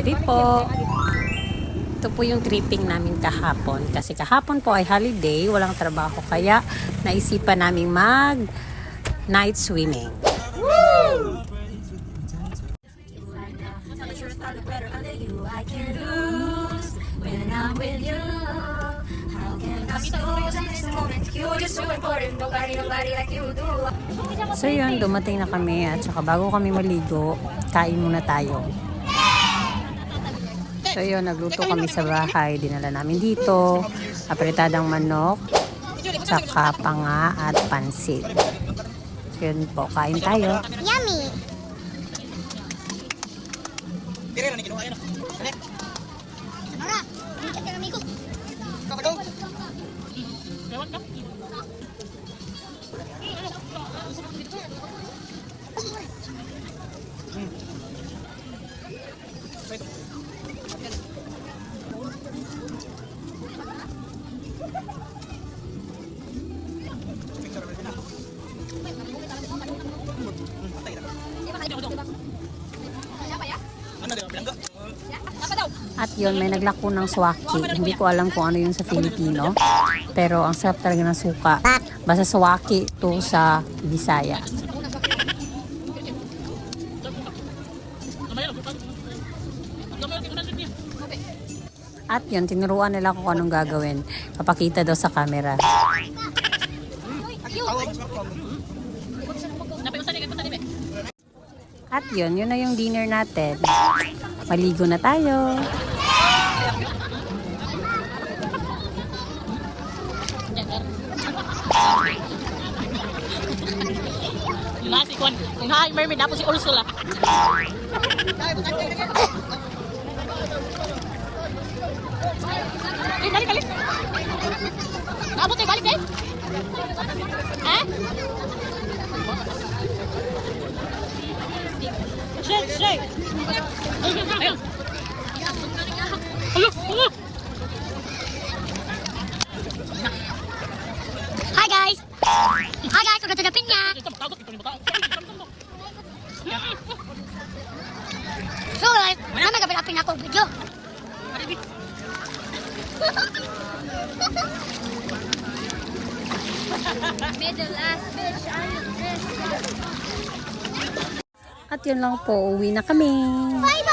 gabi po. Ito po yung tripping namin kahapon. Kasi kahapon po ay holiday, walang trabaho. Kaya naisipan namin mag night swimming. Woo! So yun, dumating na kami at saka bago kami maligo, kain muna tayo. So yun, nagluto kami sa bahay, dinala namin dito, apretadang manok, saka panga at pansit. So yun po, kain tayo. Yummy! At yun, may naglako ng swaki. Hindi ko alam kung ano yun sa Filipino. Pero ang sarap talaga ng suka. Basta swaki to sa Bisaya. At yun, tinuruan nila kung anong gagawin. Papakita daw sa camera. At yun na yung dinner natin. Maligo na tayo. Nasi kung hi mermaid dapat si Ursula. Dali dali. Kamu teh balik deh. Eh? Shake shake. Ayo ayo. Ayo ayo. Hi guys! Hi guys! Udah tutupin niya! So guys, mana gapin-apin ako video? Middle last bitch, I'm this. At yun lang po, uwi na kami. Bye bye!